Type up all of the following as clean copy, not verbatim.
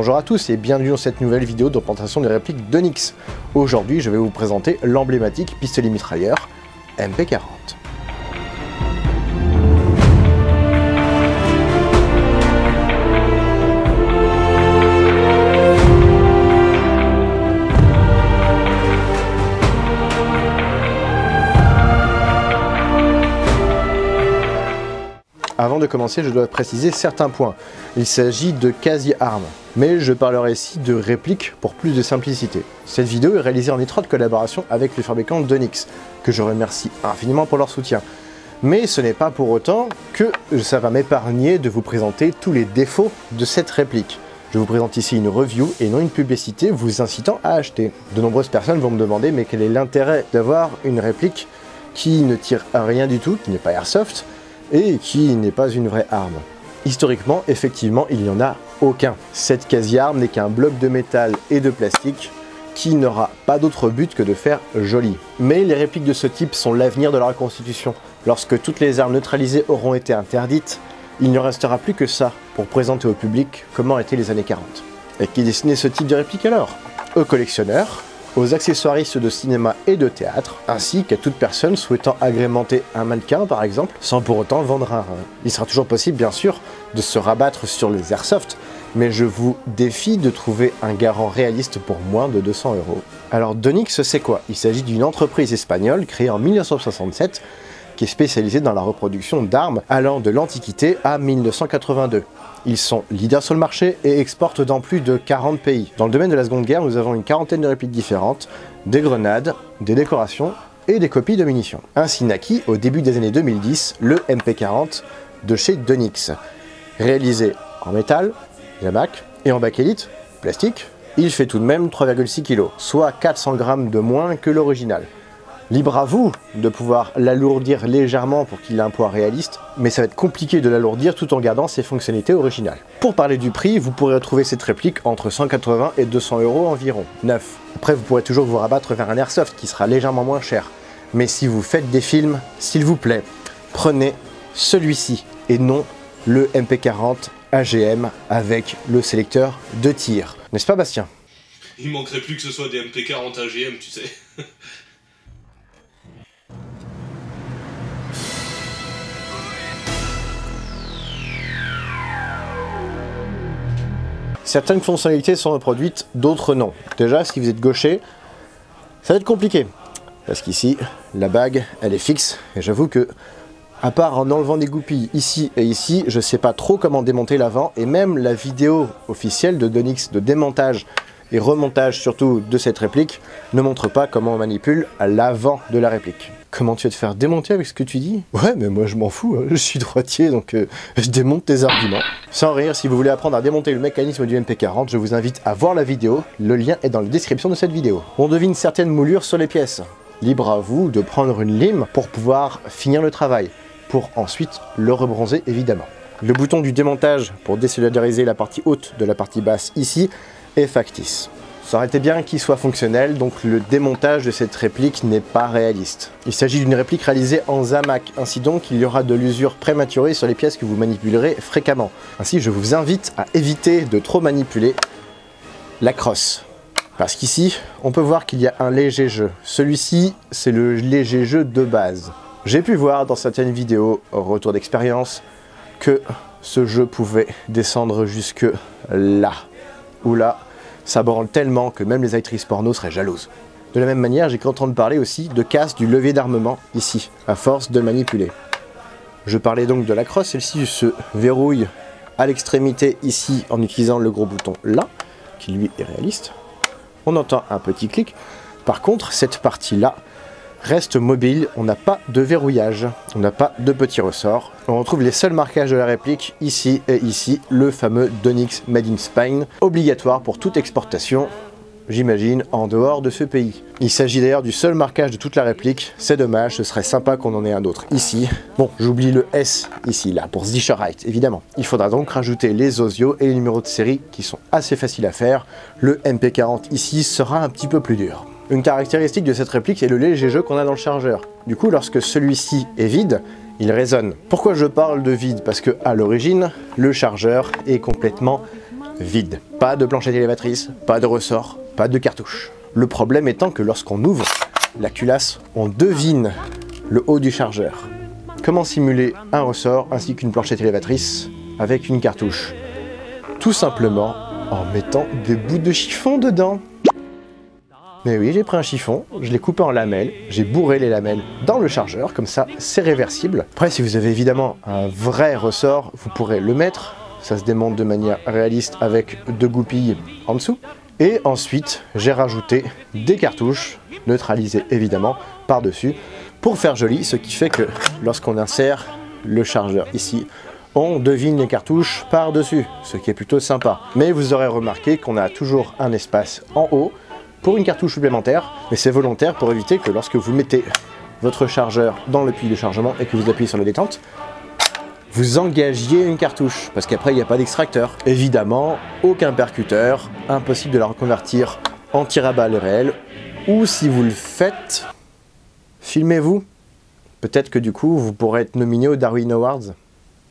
Bonjour à tous et bienvenue dans cette nouvelle vidéo de présentation des répliques d'Onyx. Aujourd'hui, je vais vous présenter l'emblématique pistolet mitrailleur MP40. Avant de commencer, je dois préciser certains points. Il s'agit de quasi-armes, mais je parlerai ici de répliques pour plus de simplicité. Cette vidéo est réalisée en étroite collaboration avec les fabricants d'Onyx, que je remercie infiniment pour leur soutien. Mais ce n'est pas pour autant que ça va m'épargner de vous présenter tous les défauts de cette réplique. Je vous présente ici une review et non une publicité vous incitant à acheter. De nombreuses personnes vont me demander mais quel est l'intérêt d'avoir une réplique qui ne tire à rien du tout, qui n'est pas airsoft, et qui n'est pas une vraie arme. Historiquement, effectivement, il n'y en a aucun. Cette quasi-arme n'est qu'un bloc de métal et de plastique qui n'aura pas d'autre but que de faire joli. Mais les répliques de ce type sont l'avenir de la reconstitution. Lorsque toutes les armes neutralisées auront été interdites, il ne restera plus que ça pour présenter au public comment étaient les années 40. Et qui dessinait ce type de réplique alors? Aux collectionneurs, aux accessoiristes de cinéma et de théâtre, ainsi qu'à toute personne souhaitant agrémenter un mannequin par exemple, sans pour autant vendre un rein. Il sera toujours possible bien sûr de se rabattre sur les airsoft, mais je vous défie de trouver un garant réaliste pour moins de 200 €. Alors d'Onyx c'est quoi? Il s'agit d'une entreprise espagnole créée en 1967 qui est spécialisée dans la reproduction d'armes allant de l'Antiquité à 1982. Ils sont leaders sur le marché et exportent dans plus de 40 pays. Dans le domaine de la Seconde Guerre, nous avons une quarantaine de répliques différentes, des grenades, des décorations et des copies de munitions. Ainsi naquit, au début des années 2010, le MP40 de chez d'Onyx. Réalisé en métal, Yamac, et en bakélite, plastique, il fait tout de même 3,6 kg, soit 400 g de moins que l'original. Libre à vous de pouvoir l'alourdir légèrement pour qu'il ait un poids réaliste, mais ça va être compliqué de l'alourdir tout en gardant ses fonctionnalités originales. Pour parler du prix, vous pourrez retrouver cette réplique entre 180 et 200 € environ, neuf. Après vous pourrez toujours vous rabattre vers un airsoft qui sera légèrement moins cher. Mais si vous faites des films, s'il vous plaît, prenez celui-ci et non le MP40 AGM avec le sélecteur de tir. N'est-ce pas Bastien? Il manquerait plus que ce soit des MP40 AGM, tu sais. Certaines fonctionnalités sont reproduites, d'autres non. Déjà, si vous êtes gaucher, ça va être compliqué. Parce qu'ici, la bague, elle est fixe. Et j'avoue que, à part en enlevant des goupilles ici et ici, je sais pas trop comment démonter l'avant. Et même la vidéo officielle de d'Onyx de démontage et remontage surtout de cette réplique ne montre pas comment on manipule à l'avant de la réplique. Comment tu vas te faire démonter avec ce que tu dis? Ouais, mais moi je m'en fous, hein. Je suis droitier donc je démonte tes arguments. Sans rire, si vous voulez apprendre à démonter le mécanisme du MP40, je vous invite à voir la vidéo, le lien est dans la description de cette vidéo. On devine certaines moulures sur les pièces. Libre à vous de prendre une lime pour pouvoir finir le travail, pour ensuite le rebronzer évidemment. Le bouton du démontage pour désolidariser la partie haute de la partie basse ici est factice. Ça aurait été bien qu'il soit fonctionnel, donc le démontage de cette réplique n'est pas réaliste. Il s'agit d'une réplique réalisée en Zamac, ainsi donc il y aura de l'usure prématurée sur les pièces que vous manipulerez fréquemment. Ainsi je vous invite à éviter de trop manipuler la crosse. Parce qu'ici, on peut voir qu'il y a un léger jeu. Celui-ci, c'est le léger jeu de base. J'ai pu voir dans certaines vidéos, au retour d'expérience, que ce jeu pouvait descendre jusque là. Ou là, ça branle tellement que même les actrices porno seraient jalouses. De la même manière, j'ai cru entendre parler aussi de casse du levier d'armement, ici, à force de le manipuler. Je parlais donc de la crosse, celle-ci se verrouille à l'extrémité ici en utilisant le gros bouton là, qui lui est réaliste. On entend un petit clic. Par contre, cette partie-là reste mobile, on n'a pas de verrouillage, on n'a pas de petits ressorts. On retrouve les seuls marquages de la réplique ici et ici, le fameux d'Onyx Made in Spain, obligatoire pour toute exportation, j'imagine, en dehors de ce pays. Il s'agit d'ailleurs du seul marquage de toute la réplique, c'est dommage, ce serait sympa qu'on en ait un autre ici. Bon, j'oublie le S ici, là, pour Sicherheit, évidemment. Il faudra donc rajouter les osios et les numéros de série qui sont assez faciles à faire. Le MP40 ici sera un petit peu plus dur. Une caractéristique de cette réplique est le léger jeu qu'on a dans le chargeur. Du coup, lorsque celui-ci est vide, il résonne. Pourquoi je parle de vide? Parce que à l'origine, le chargeur est complètement vide. Pas de planchette élévatrice, pas de ressort, pas de cartouche. Le problème étant que lorsqu'on ouvre la culasse, on devine le haut du chargeur. Comment simuler un ressort ainsi qu'une planchette élévatrice avec une cartouche? Tout simplement en mettant des bouts de chiffon dedans. Mais oui, j'ai pris un chiffon, je l'ai coupé en lamelles, j'ai bourré les lamelles dans le chargeur, comme ça c'est réversible. Après, si vous avez évidemment un vrai ressort, vous pourrez le mettre, ça se démonte de manière réaliste avec 2 goupilles en dessous. Et ensuite, j'ai rajouté des cartouches, neutralisées évidemment, par-dessus, pour faire joli, ce qui fait que lorsqu'on insère le chargeur ici, on devine les cartouches par-dessus, ce qui est plutôt sympa. Mais vous aurez remarqué qu'on a toujours un espace en haut, pour une cartouche supplémentaire, mais c'est volontaire pour éviter que lorsque vous mettez votre chargeur dans le puits de chargement et que vous appuyez sur la détente, vous engagiez une cartouche, parce qu'après il n'y a pas d'extracteur. Évidemment, aucun percuteur, impossible de la reconvertir en tir à balles réel, ou si vous le faites, filmez-vous. Peut-être que du coup vous pourrez être nominé aux Darwin Awards.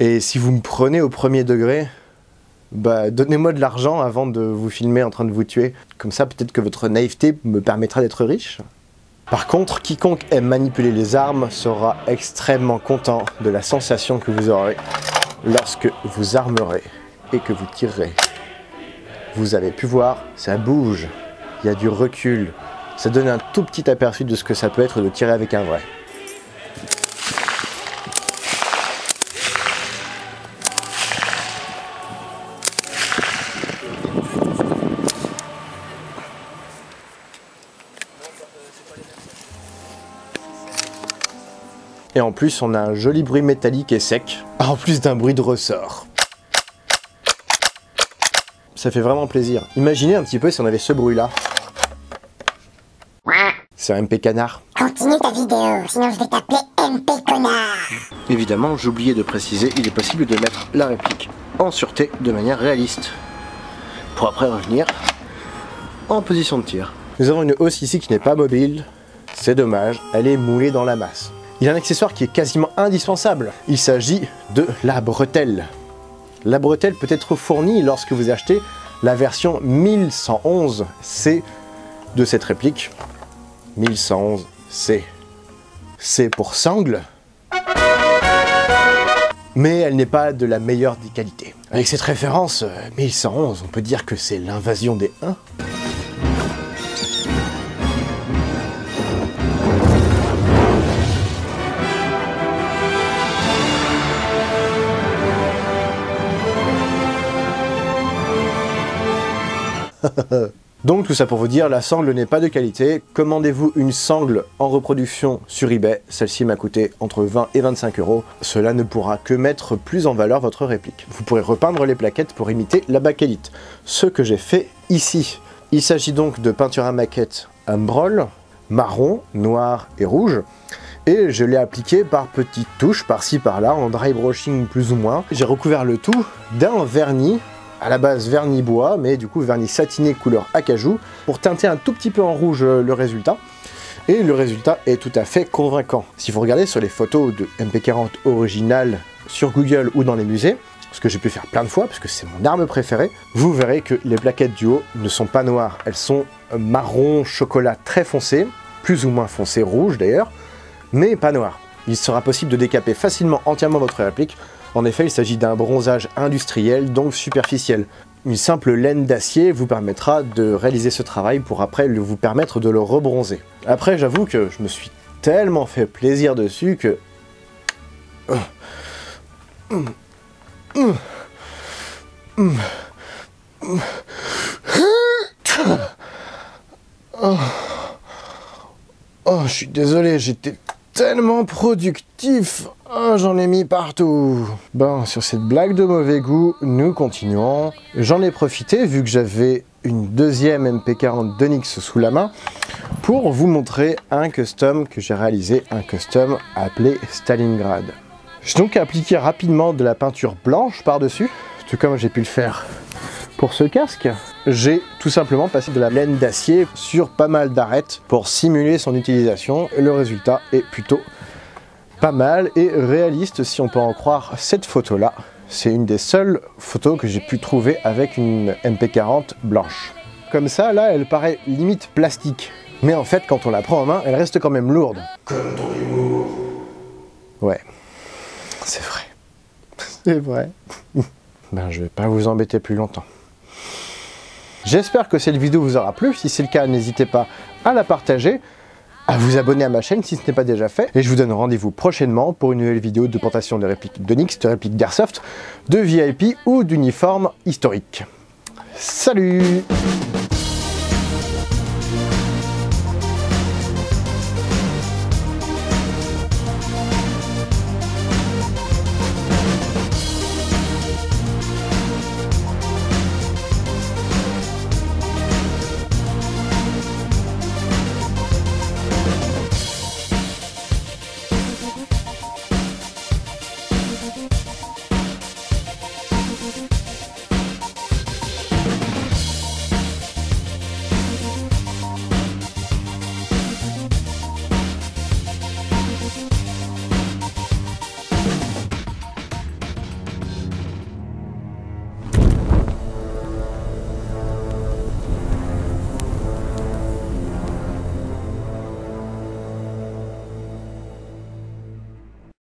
Et si vous me prenez au premier degré, bah, donnez-moi de l'argent avant de vous filmer en train de vous tuer. Comme ça, peut-être que votre naïveté me permettra d'être riche. Par contre, quiconque aime manipuler les armes sera extrêmement content de la sensation que vous aurez lorsque vous armerez et que vous tirerez. Vous avez pu voir, ça bouge, il y a du recul. Ça donne un tout petit aperçu de ce que ça peut être de tirer avec un vrai. Et en plus, on a un joli bruit métallique et sec, en plus d'un bruit de ressort. Ça fait vraiment plaisir. Imaginez un petit peu si on avait ce bruit-là. C'est un MP canard. Continue ta vidéo, sinon je vais t'appeler MP connard. Évidemment, j'oubliais de préciser, il est possible de mettre la réplique en sûreté de manière réaliste. Pour après revenir en position de tir. Nous avons une hausse ici qui n'est pas mobile. C'est dommage, elle est moulée dans la masse. Il y a un accessoire qui est quasiment indispensable. Il s'agit de la bretelle. La bretelle peut être fournie lorsque vous achetez la version 1111C de cette réplique. 1111C. C'est pour sangle. Mais elle n'est pas de la meilleure des qualités. Avec cette référence, 1111, on peut dire que c'est l'invasion des Huns. Donc tout ça pour vous dire, la sangle n'est pas de qualité. Commandez-vous une sangle en reproduction sur eBay. Celle-ci m'a coûté entre 20 et 25 €. Cela ne pourra que mettre plus en valeur votre réplique. Vous pourrez repeindre les plaquettes pour imiter la bakélite. Ce que j'ai fait ici. Il s'agit donc de peinture à maquette Umbrol, marron, noir et rouge. Et je l'ai appliqué par petites touches, par-ci par-là, en dry brushing plus ou moins. J'ai recouvert le tout d'un vernis, à la base vernis bois, mais du coup vernis satiné couleur acajou, pour teinter un tout petit peu en rouge le résultat. Et le résultat est tout à fait convaincant. Si vous regardez sur les photos de MP40 originales sur Google ou dans les musées, ce que j'ai pu faire plein de fois, parce que c'est mon arme préférée, vous verrez que les plaquettes du haut ne sont pas noires. Elles sont marron chocolat très foncé, plus ou moins foncé rouge d'ailleurs, mais pas noires. Il sera possible de décaper facilement entièrement votre réplique. En effet, il s'agit d'un bronzage industriel, donc superficiel. Une simple laine d'acier vous permettra de réaliser ce travail pour après vous permettre de le rebronzer. Après, j'avoue que je me suis tellement fait plaisir dessus que... Oh, je suis désolé, j'étais tellement productif. Oh, j'en ai mis partout. Bon, sur cette blague de mauvais goût, nous continuons. J'en ai profité, vu que j'avais une deuxième MP40 d'Onyx sous la main, pour vous montrer un custom que j'ai réalisé, un custom appelé Stalingrad. J'ai donc appliqué rapidement de la peinture blanche par-dessus, tout comme j'ai pu le faire pour ce casque. J'ai tout simplement passé de la laine d'acier sur pas mal d'arêtes pour simuler son utilisation. Le résultat est plutôt pas mal et réaliste si on peut en croire cette photo-là. C'est une des seules photos que j'ai pu trouver avec une MP40 blanche. Comme ça, là, elle paraît limite plastique. Mais en fait, quand on la prend en main, elle reste quand même lourde. Comme ton humour. Ouais, c'est vrai. C'est vrai. Ben, je vais pas vous embêter plus longtemps. J'espère que cette vidéo vous aura plu. Si c'est le cas, n'hésitez pas à la partager, à vous abonner à ma chaîne si ce n'est pas déjà fait. Et je vous donne rendez-vous prochainement pour une nouvelle vidéo de portation de répliques d'Onyx, de répliques d'Airsoft, de VIP ou d'uniformes historiques. Salut!